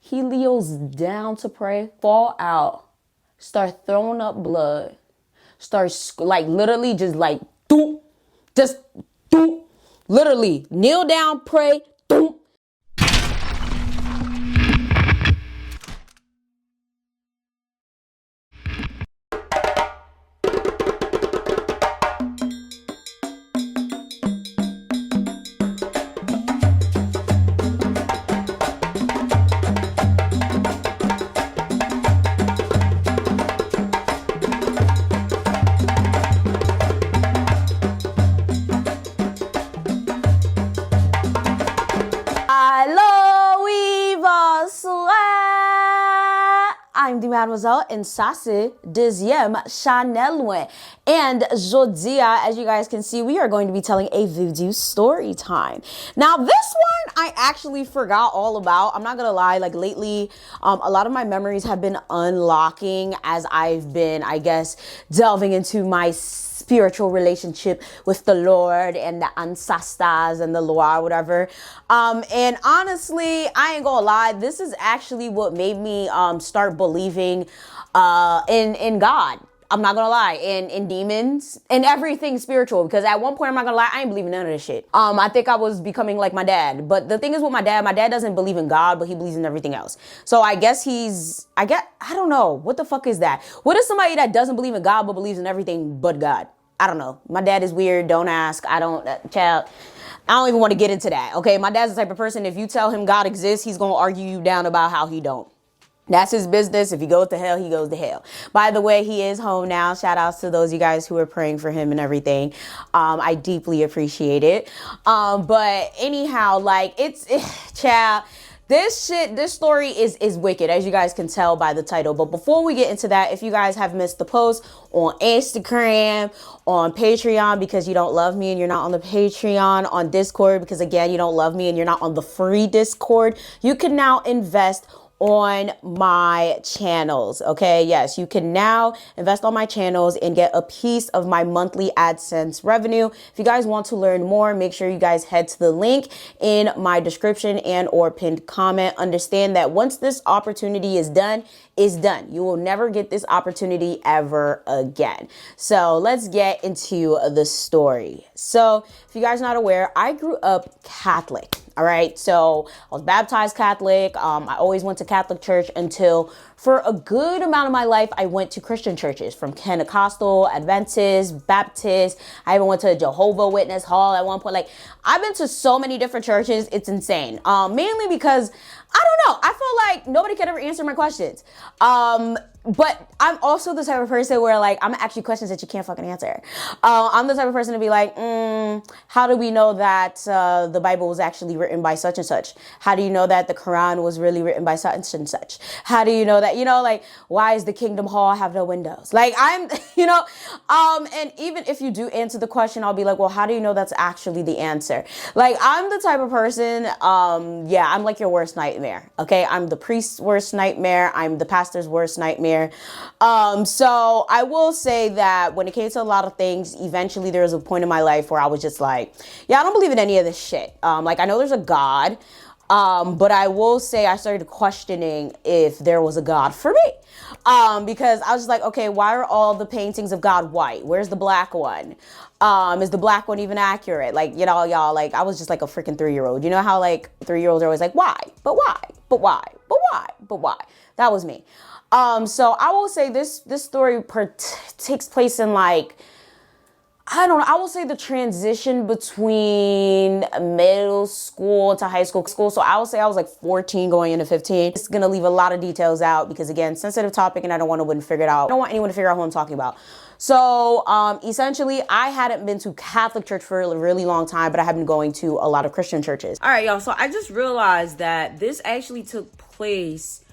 He kneels down to pray, fall out, start throwing up blood, starts like literally just like, doom, just doom, literally kneel down, pray, doom. I'm the Mademoiselle and Sassy Deuxième Chanel. And Shortyy, as you guys can see, we are going to be telling a voodoo story time. Now, this one I actually forgot all about. I'm not gonna lie, like lately, a lot of my memories have been unlocking as I've been, I guess, delving into my spiritual relationship with the Lord and the ancestors and the Lord, whatever. And honestly, I ain't gonna lie, this is actually what made me start believing in God. I'm not gonna lie, in demons and everything spiritual, because at one point, I'm not gonna lie, I ain't believing none of this shit. I think I was becoming like my dad. But the thing is with my dad doesn't believe in God, but he believes in everything else. So I guess I don't know. What the fuck is that? What is somebody that doesn't believe in God but believes in everything but God? I don't know. My dad is weird. Don't ask. I don't even want to get into that. Okay. My dad's the type of person, if you tell him God exists, he's going to argue you down about how he don't. That's his business. If he goes to hell, he goes to hell. By the way, he is home now. Shout outs to those of you guys who are praying for him and everything. I deeply appreciate it. But anyhow, like child, this story is wicked, as you guys can tell by the title. But before we get into that, if you guys have missed the post on Instagram, on Patreon because you don't love me and you're not on the Patreon, on Discord because again, you don't love me and you're not on the free Discord, you can now invest on my channels. Okay, yes, you can now invest on my channels and get a piece of my monthly AdSense revenue. If you guys want to learn more, make sure you guys head to the link in my description and or pinned comment. Understand that once this opportunity is done, it's done. You will never get this opportunity ever again. So let's get into the story. So if you guys are not aware, I grew up Catholic. All right. So I was baptized Catholic. I always went to Catholic church until for a good amount of my life, I went to Christian churches, from Pentecostal, Adventist, Baptist. I even went to a Jehovah's Witness hall at one point. Like, I've been to so many different churches. It's insane. Mainly because I don't know. I feel like nobody could ever answer my questions. But I'm also the type of person where like, I'm actually questions that you can't fucking answer. I'm the type of person to be like, how do we know that the Bible was actually written by such and such? How do you know that the Quran was really written by such and such? How do you know that, like, why is the Kingdom Hall have no windows? Like, I'm, and even if you do answer the question, I'll be like, well, how do you know that's actually the answer? Like, I'm the type of person, I'm like your worst nightmare. Okay. I'm the priest's worst nightmare. I'm the pastor's worst nightmare. So I will say that when it came to a lot of things, eventually there was a point in my life where I was just like, yeah, I don't believe in any of this shit. Like, I know there's a God, but I will say I started questioning if there was a God for me. Because I was just like, okay, why are all the paintings of God white? Where's the black one? Is the black one even accurate? Like, y'all, like, I was just like a freaking 3-year-old. You know how like 3-year-olds are always like, why? But why? But why? But why? But why? That was me. So I will say this story takes place in like, I don't know, I will say the transition between middle school to high school. So I will say I was like 14 going into 15. It's going to leave a lot of details out because again, sensitive topic and I don't want anyone to figure it out. I don't want anyone to figure out who I'm talking about. So, essentially I hadn't been to Catholic church for a really long time, but I have been going to a lot of Christian churches. All right, y'all. So I just realized that this actually took place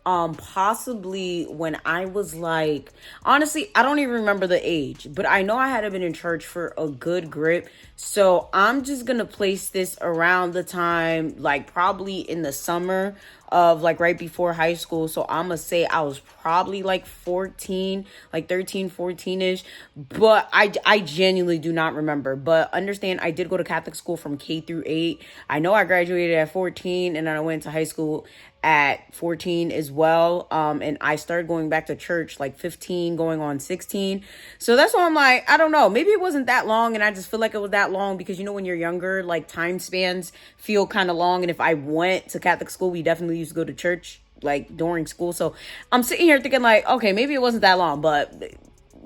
possibly when I was like, honestly, I don't even remember the age, but I know I had been in church for a good grip. So I'm just going to place this around the time, like probably in the summer of like right before high school. So I'm gonna say I was probably like 14, like 13, 14-ish. But I genuinely do not remember. But understand, I did go to Catholic school from K through 8. I know I graduated at 14, and then I went to high school at 14 as well. And I started going back to church like 15 going on 16. So that's why I'm like, I don't know, maybe it wasn't that long, and I just feel like it was that long because, you know, when you're younger, like time spans feel kind of long. And if I went to Catholic school, we definitely used to go to church like during school. So I'm sitting here thinking like, okay, maybe it wasn't that long, but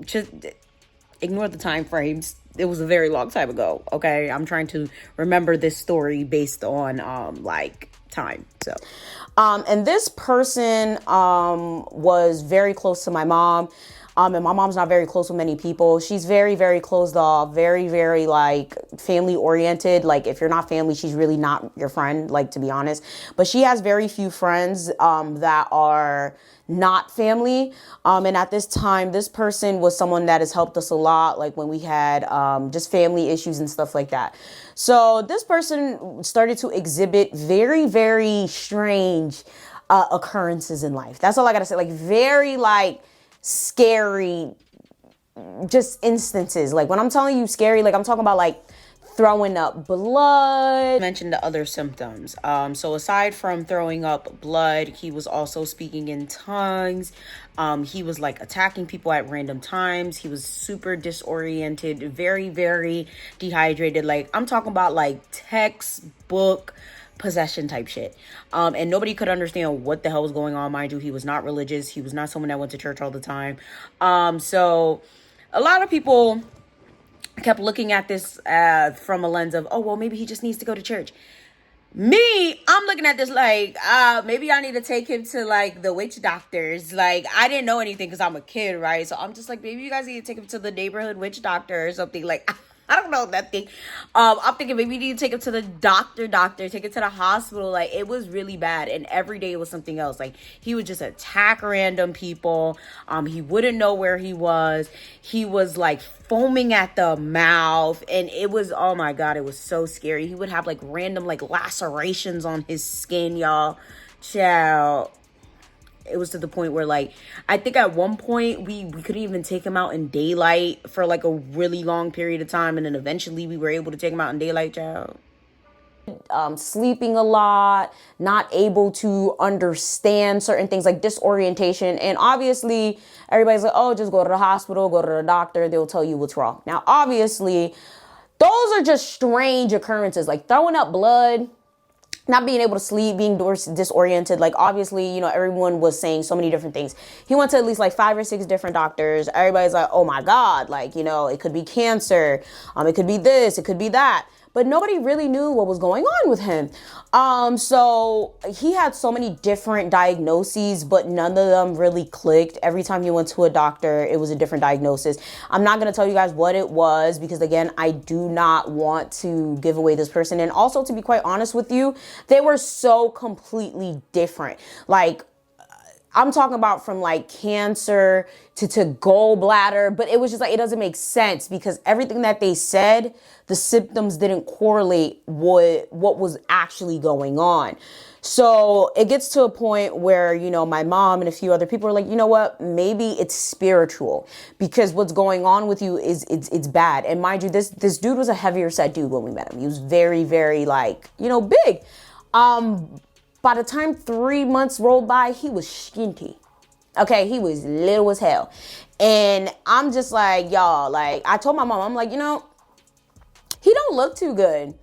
just ignore the time frames. It was a very long time ago. Okay, I'm trying to remember this story based on like time. So and this person was very close to my mom. And my mom's not very close with many people. She's very, very closed off, very, very like family oriented. Like if you're not family, she's really not your friend, like to be honest. But she has very few friends that are not family. And at this time, this person was someone that has helped us a lot, like when we had just family issues and stuff like that. So this person started to exhibit very, very strange occurrences in life. That's all I gotta say. Like very like scary just instances. Like when I'm telling you scary, like I'm talking about like throwing up blood. Mentioned the other symptoms. So aside from throwing up blood, he was also speaking in tongues. He was like attacking people at random times. He was super disoriented, very, very dehydrated. Like I'm talking about like textbook possession type shit. And nobody could understand what the hell was going on. Mind you, he was not religious. He was not someone that went to church all the time. So a lot of people kept looking at this from a lens of, oh, well, maybe he just needs to go to church. Me, I'm looking at this like, maybe I need to take him to like the witch doctors. Like, I didn't know anything because I'm a kid, right? So I'm just like, maybe you guys need to take him to the neighborhood witch doctor or something. Like, I don't know that thing. I'm thinking maybe you need to take him to the doctor, take him to the hospital. Like, it was really bad. And every day it was something else. Like, he would just attack random people. He wouldn't know where he was. He was like foaming at the mouth. And it was, oh my God, it was so scary. He would have like random like lacerations on his skin, y'all. Child. It was to the point where like, I think at one point we couldn't even take him out in daylight for like a really long period of time. And then eventually we were able to take him out in daylight, child. Sleeping a lot, not able to understand certain things like disorientation. And obviously everybody's like, oh, just go to the hospital, go to the doctor. They'll tell you what's wrong. Now, obviously those are just strange occurrences, like throwing up blood, not being able to sleep, being disoriented. Like, obviously, you know, everyone was saying so many different things. He went to at least like 5 or 6 different doctors. Everybody's like, oh my God, like, you know, it could be cancer. It could be this, it could be that. But nobody really knew what was going on with him. So he had so many different diagnoses, but none of them really clicked. Every time he went to a doctor, it was a different diagnosis. I'm not going to tell you guys what it was because, again, I do not want to give away this person. And also, to be quite honest with you, they were so completely different. Like, I'm talking about from like cancer to gallbladder, but it was just like, it doesn't make sense because everything that they said, the symptoms didn't correlate with what was actually going on. So it gets to a point where, you know, my mom and a few other people are like, you know what, maybe it's spiritual because what's going on with you is it's bad. And mind you, this dude was a heavier set dude when we met him. He was very, very like, you know, big. By the time 3 months rolled by, he was skinty. Okay, he was little as hell. And I'm just like, y'all, like, I told my mom, I'm like, you know, he don't look too good.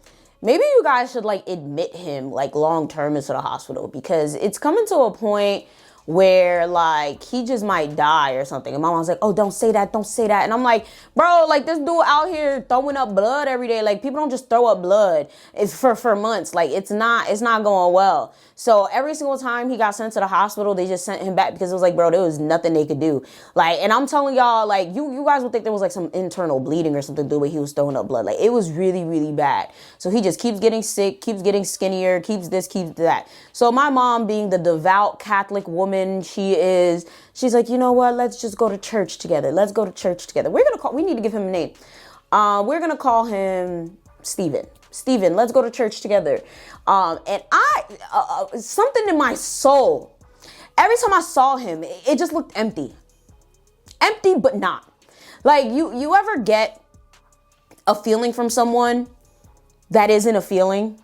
Maybe you guys should like admit him like long term into the hospital because it's coming to a point where like he just might die or something. And my mom's like, oh, don't say that. And I'm like, bro, like this dude out here throwing up blood every day. Like people don't just throw up blood. It's for months. Like it's not going well. So every single time he got sent to the hospital, they just sent him back because it was like, bro, there was nothing they could do. Like, and I'm telling y'all, like you guys would think there was like some internal bleeding or something the way he was throwing up blood. Like it was really, really bad. So he just keeps getting sick, keeps getting skinnier, keeps this, keeps that. So my mom, being the devout Catholic woman she's like, you know what? Let's just go to church together. Let's go to church together. We need to give him a name. We're going to call him Steven. Steven, let's go to church together. And something in my soul, every time I saw him, it just looked empty. Empty, but not. Like, you ever get a feeling from someone that isn't a feeling?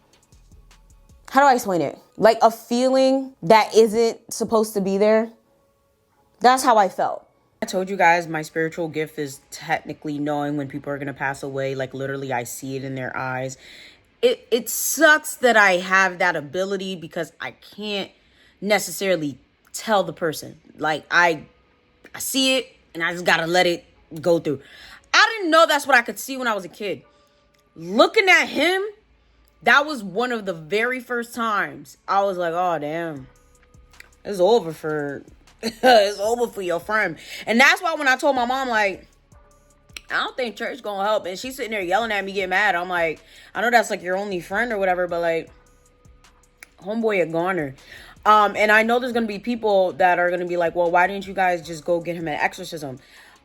How do I explain it? Like a feeling that isn't supposed to be there. That's how I felt. I told you guys my spiritual gift is technically knowing when people are going to pass away. Like, literally, I see it in their eyes. It sucks that I have that ability because I can't necessarily tell the person. Like, I see it and I just got to let it go through. I didn't know that's what I could see when I was a kid. Looking at him, that was one of the very first times I was like, oh, damn, it's over for... it's over for your friend. And that's why when I told my mom, like, I don't think church gonna help, and she's sitting there yelling at me, getting mad, I'm like, I know that's like your only friend or whatever, but like, homeboy a goner. And I know there's gonna be people that are gonna be like, well, why didn't you guys just go get him an exorcism?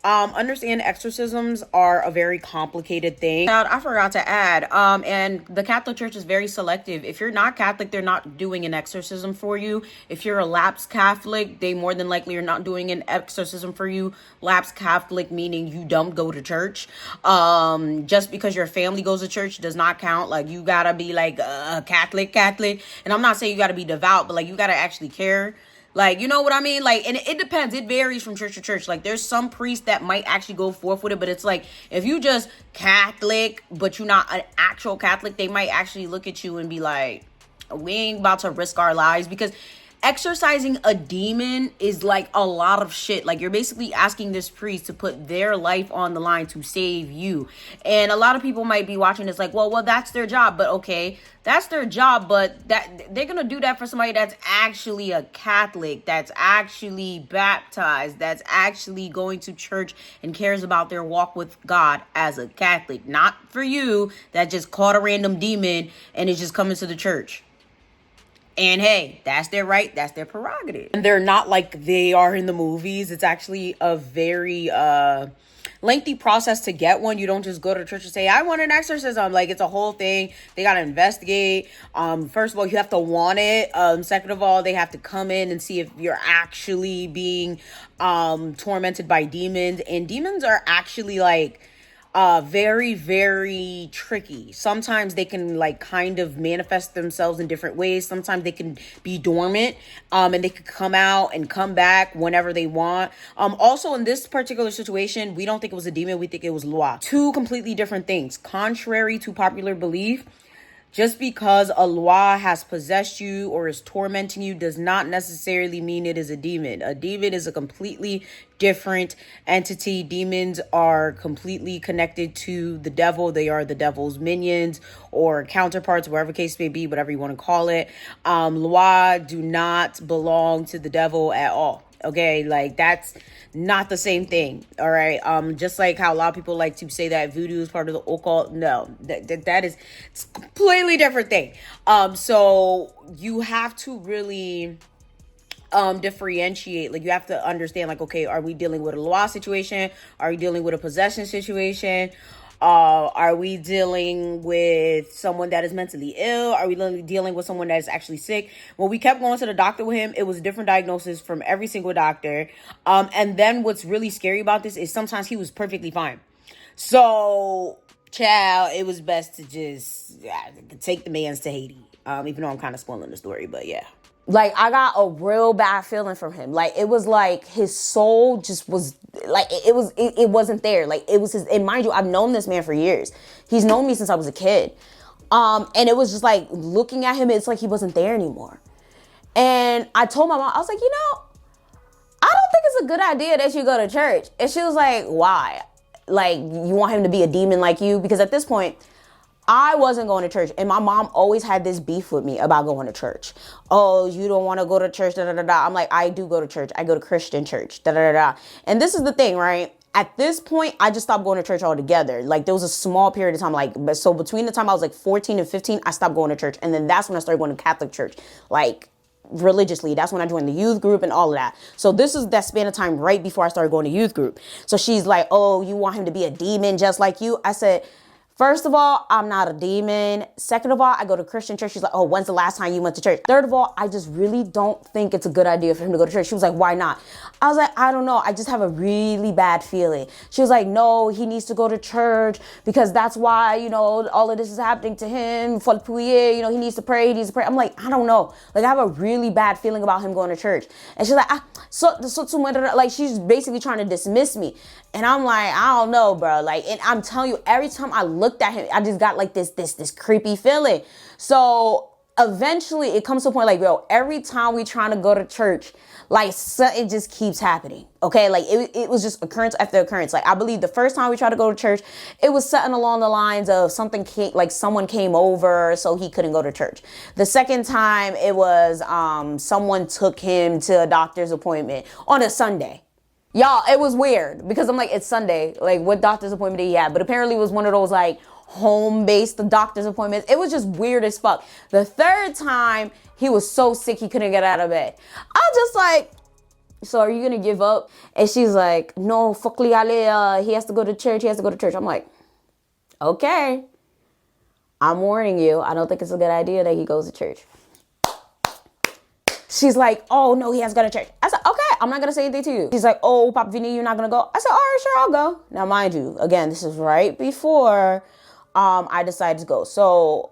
Understand exorcisms are a very complicated thing. I forgot to add, and the Catholic Church is very selective. If you're not Catholic, they're not doing an exorcism for you. If you're a lapsed Catholic, they more than likely are not doing an exorcism for you. Lapsed Catholic meaning you don't go to church. Just because your family goes to church does not count. Like, you gotta be like Catholic. And I'm not saying you gotta be devout, but like, you gotta actually care. Like, you know what I mean? Like, and it depends. It varies from church to church. Like, there's some priests that might actually go forth with it. But it's like, if you just Catholic, but you're not an actual Catholic, they might actually look at you and be like, we ain't about to risk our lives. Because exorcising a demon is like a lot of shit. Like, you're basically asking this priest to put their life on the line to save you. And a lot of people might be watching this like, well, that's their job. But okay, that's their job, but that they're gonna do that for somebody that's actually a Catholic, that's actually baptized, that's actually going to church and cares about their walk with God as a Catholic. Not for you that just caught a random demon and is just coming to the church. And hey, that's their right, that's their prerogative. And they're not like they are in the movies. It's actually a very lengthy process to get one. You don't just go to church and say, I want an exorcism. Like, it's a whole thing. They got to investigate. First of all, you have to want it. Second of all, they have to come in and see if you're actually being tormented by demons. And demons are actually like very, very tricky. Sometimes they can like kind of manifest themselves in different ways. Sometimes they can be dormant, and they could come out and come back whenever they want. Also in this particular situation, we don't think it was a demon. We think it was Loi. Two completely different things. Contrary to popular belief, just because a Loi has possessed you or is tormenting you does not necessarily mean it is a demon. A demon is a completely different entity. Demons are completely connected to the devil. They are the devil's minions or counterparts, whatever case may be, whatever you want to call it. Loi do not belong to the devil at all. Okay, like that's not the same thing. All right. Just like how a lot of people like to say that voodoo is part of the occult. No, that is it's a completely different thing. So you have to really differentiate. Like, you have to understand, like, okay, are we dealing with a Loi situation? Are we dealing with a possession situation? Are we dealing with someone that is mentally ill? Are we dealing with someone that is actually sick? When we kept going to the doctor with him, it was a different diagnosis from every single doctor. And then what's really scary about this is sometimes he was perfectly fine. So, child, it was best to just take the mans to Haiti. Even though I'm kind of spoiling the story, but yeah. Like, I got a real bad feeling from him. Like, it was like his soul just was like, it wasn't there. Like, it was his, and mind you, I've known this man for years. He's known me since I was a kid. And it was just like looking at him, it's like he wasn't there anymore. And I told my mom, I was like, I don't think it's a good idea that you go to church. And she was like, why? Like, you want him to be a demon like you? Because at this point, I wasn't going to church, and my mom always had this beef with me about going to church. Oh, you don't want to go to church, da da da da. I'm like, I do go to church. I go to Christian church, da da da da. And this is the thing, right? At this point, I just stopped going to church altogether. Like, there was a small period of time, like, so between the time I was like 14 and 15, I stopped going to church. And then that's when I started going to Catholic church, like, religiously. That's when I joined the youth group and all of that. So this is that span of time right before I started going to youth group. So she's like, oh, you want him to be a demon just like you? I said, First of all, I'm not a demon. Second of all, I go to Christian church. She's like, oh, when's the last time you went to church? Third of all, I just really don't think it's a good idea for him to go to church. She was like, why not? I was like, I don't know. I just have a really bad feeling. She was like, no, he needs to go to church because that's why, you know, all of this is happening to him. You know, he needs to pray. He needs to pray. I'm like, I don't know. Like, I have a really bad feeling about him going to church. And she's like, like, she's basically trying to dismiss me. And I'm like, I don't know, bro. Like, and I'm telling you, every time I looked at him, I just got like this creepy feeling. So eventually it comes to a point like, bro, every time we trying to go to church, like, it just keeps happening. Okay. Like it was just occurrence after occurrence. Like, I believe the first time we tried to go to church, it was something along the lines of someone came over, so he couldn't go to church. The second time it was, someone took him to a doctor's appointment on a Sunday. Y'all, it was weird because I'm like, it's Sunday. Like, what doctor's appointment did he have? But apparently it was one of those like home-based doctor's appointments. It was just weird as fuck. The third time, he was so sick he couldn't get out of bed. I was just like, so are you gonna give up? And she's like, no, fuck he has to go to church. He has to go to church. I'm like, okay. I'm warning you. I don't think it's a good idea that he goes to church. She's like, oh, no, he has to go to church. I said, okay, I'm not going to say anything to you. She's like, oh, Pop Vinny, you're not going to go? I said, all right, sure, I'll go. Now, mind you, again, this is right before I decided to go. So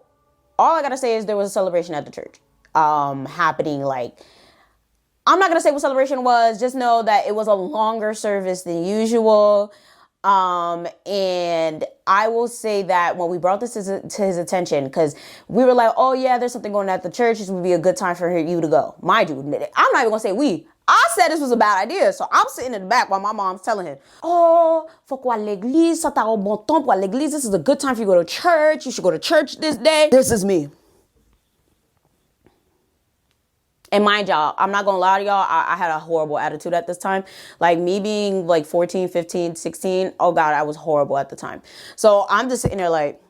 all I got to say is there was a celebration at the church happening. Like, I'm not going to say what celebration was. Just know that it was a longer service than usual. And I will say that when we brought this to his attention, because we were like, oh yeah, there's something going on at the church. This would be a good time for you to go. Mind you, I'm not even gonna say we. I said this was a bad idea. So I'm sitting in the back while my mom's telling him, oh, faut quoi l'église, ça t'a un bon temps pour l'église. This is a good time for you to go to church. You should go to church this day. This is me. And mind y'all, I'm not going to lie to y'all, I had a horrible attitude at this time. Like, me being like 14, 15, 16, oh God, I was horrible at the time. So I'm just sitting there like,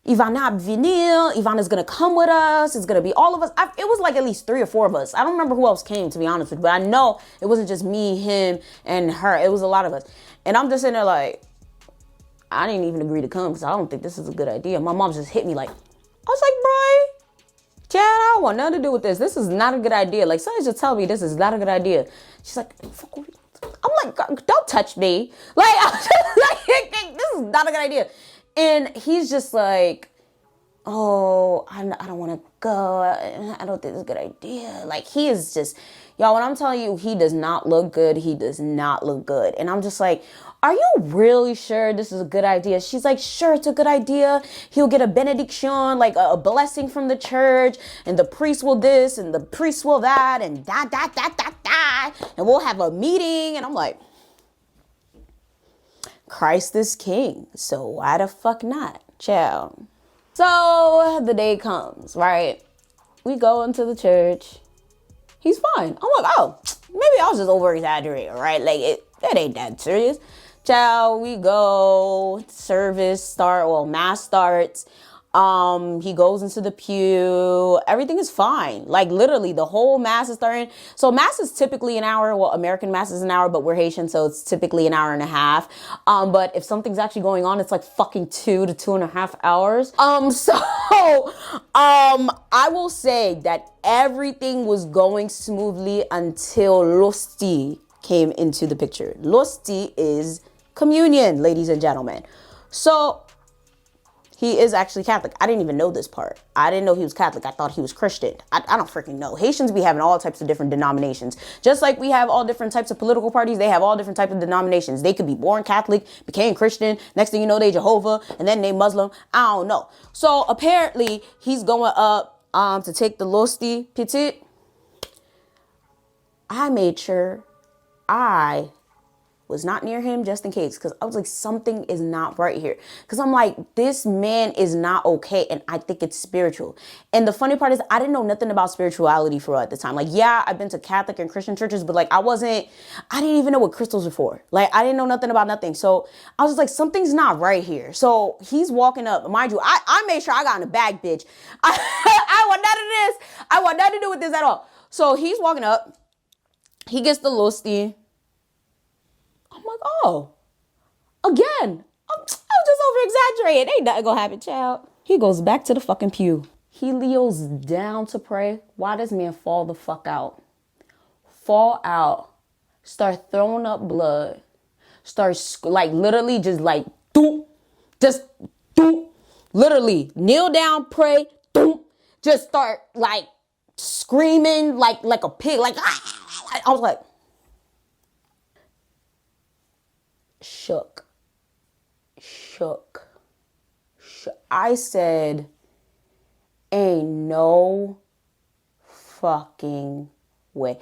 Yvana vinil, Ivana's going to come with us. It's going to be all of us. It was like at least 3 or 4 of us. I don't remember who else came, to be honest with you. But I know it wasn't just me, him, and her. It was a lot of us. And I'm just sitting there like, I didn't even agree to come because I don't think this is a good idea. My mom just hit me like, I was like, bro. Chad, I don't want nothing to do with this. This is not a good idea. Like, somebody just tell me this is not a good idea. She's like, I'm like, don't touch me. Like, I'm just like, this is not a good idea. And he's just like, oh, I don't want to go. I don't think it's a good idea. Like, he is just, y'all, when I'm telling you, he does not look good. He does not look good. And I'm just like, are you really sure this is a good idea? She's like, sure, it's a good idea. He'll get a benediction, like a blessing from the church, and the priest will this, and the priest will that, and that, and we'll have a meeting. And I'm like, Christ is king, so why the fuck not, child? So the day comes, right? We go into the church. He's fine. I'm like, oh, maybe I was just over exaggerating, right? Like, it ain't that serious. Child, we go, mass starts. He goes into the pew. Everything is fine. Like, literally, the whole mass is starting. So mass is typically an hour. Well, American mass is an hour, but we're Haitian, so it's typically an hour and a half. But if something's actually going on, it's like fucking 2 to 2.5 hours. I will say that everything was going smoothly until L'Hostie came into the picture. L'Hostie is communion, ladies and gentlemen. So he is actually Catholic. I didn't even know this part. I didn't know he was Catholic. I thought he was Christian. I don't freaking know. Haitians be having all types of different denominations. Just like we have all different types of political parties, they have all different types of denominations. They could be born Catholic, became Christian. Next thing you know, they Jehovah, and then they Muslim. I don't know. So apparently he's going up to take the L'Hostie Petit. I made sure I was not near him just in case, because I was like, something is not right here. Because I'm like, this man is not okay, and I think it's spiritual. And the funny part is, I didn't know nothing about spirituality for at the time. Like, yeah, I've been to Catholic and Christian churches, but like, I didn't even know what crystals were for. Like, I didn't know nothing about nothing. So I was just like, something's not right here. So he's walking up. Mind you, I made sure I got in the bag, bitch. I want none of this. I want nothing to do with this at all. So he's walking up. He gets the L'Hostie. I'm like, oh, again. I was just over exaggerating. Ain't nothing gonna happen, child. He goes back to the fucking pew. He leos down to pray. Why does man fall the fuck out? Fall out. Start throwing up blood. Start like literally just like doop. Just doop. Literally kneel down, pray, doop. Just start like screaming like a pig. Like I was like shook. I said, ain't no fucking way.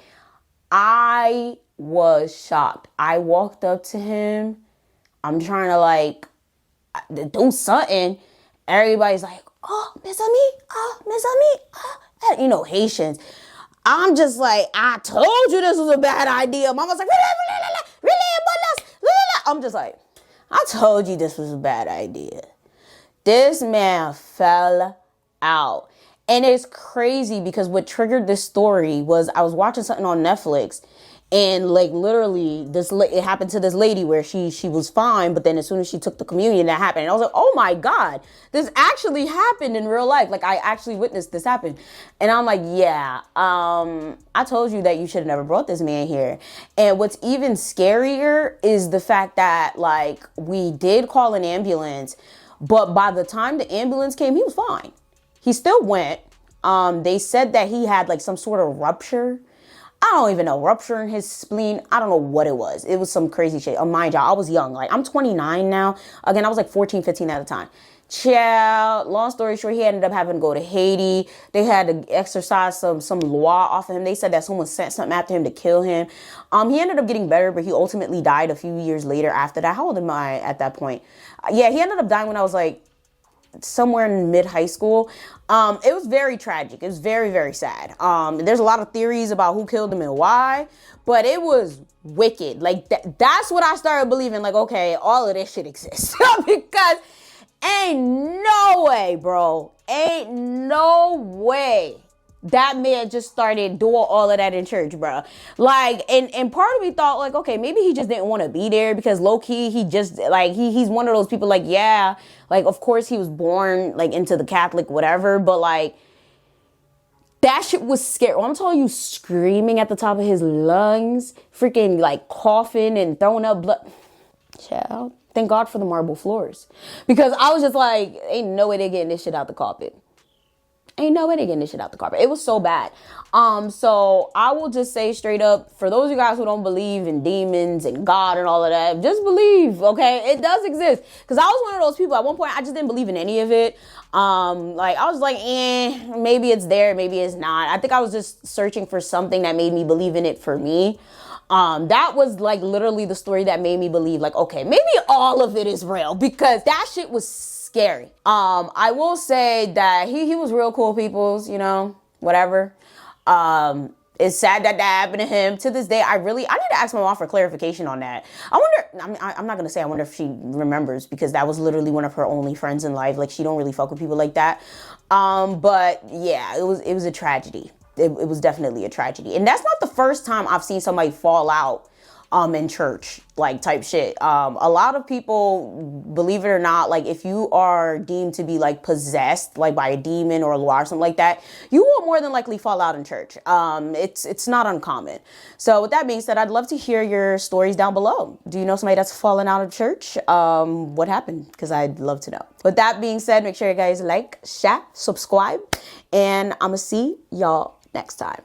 I was shocked. I walked up to him. I'm trying to like do something. Everybody's like, oh, Miss Ami, oh, Miss Ami, oh. You know, Haitians. I'm just like, I told you this was a bad idea. Mama's like, really, I'm just like, I told you this was a bad idea. This man fell out. And it's crazy because what triggered this story was I was watching something on Netflix, and like literally it happened to this lady where she was fine, but then as soon as she took the communion, that happened. And I was like, oh my God, this actually happened in real life. Like I actually witnessed this happen. And I'm like, yeah, I told you that you should have never brought this man here. And what's even scarier is the fact that like we did call an ambulance, but by the time the ambulance came, he was fine. He still went. They said that he had like some sort of rupture. I don't even know, rupture in his spleen. I don't know what it was. It was some crazy shit. Mind you, I was young. Like, I'm 29 now. Again, I was like 14, 15 at the time. Child, long story short, he ended up having to go to Haiti. They had to exercise some law off of him. They said that someone sent something after him to kill him. He ended up getting better, but he ultimately died a few years later after that. How old am I at that point? Yeah, he ended up dying when I was like somewhere in mid-high school. It was very tragic. It was very, very sad. There's a lot of theories about who killed him and why, but it was wicked. Like that's what I started believing. Like, okay, all of this shit exists because ain't no way, bro. Ain't no way that man just started doing all of that in church, bro. Like, and part of me thought like, okay, maybe he just didn't want to be there because low key, he just like, he's one of those people like, yeah, like, of course he was born like into the Catholic, whatever. But like, that shit was scary. I'm telling you, screaming at the top of his lungs, freaking like coughing and throwing up blood. Child, thank God for the marble floors. Because I was just like, ain't no way they're getting this shit out the carpet. Ain't no way they getting this shit out the carpet. It was so bad. So I will just say straight up, for those of you guys who don't believe in demons and God and all of that, just believe, okay? It does exist. Because I was one of those people. At one point, I just didn't believe in any of it. Like, I was like, maybe it's there, maybe it's not. I think I was just searching for something that made me believe in it for me. That was like literally the story that made me believe like, okay, maybe all of it is real, because that shit was scary. I will say that he was real cool peoples, you know, whatever. It's sad that happened to him. To this day, I need to ask my mom for clarification on that. I'm not going to say I wonder if she remembers, because that was literally one of her only friends in life. Like, she don't really fuck with people like that. But yeah, it was a tragedy. It was definitely a tragedy. And that's not the first time I've seen somebody fall out in church, like type shit. A lot of people, believe it or not, like if you are deemed to be like possessed, like by a demon or a law or something like that, you will more than likely fall out in church. It's not uncommon. So with that being said, I'd love to hear your stories down below. Do you know somebody that's fallen out of church? What happened? Because I'd love to know. With that being said, make sure you guys like, share, subscribe, and I'm gonna see y'all next time.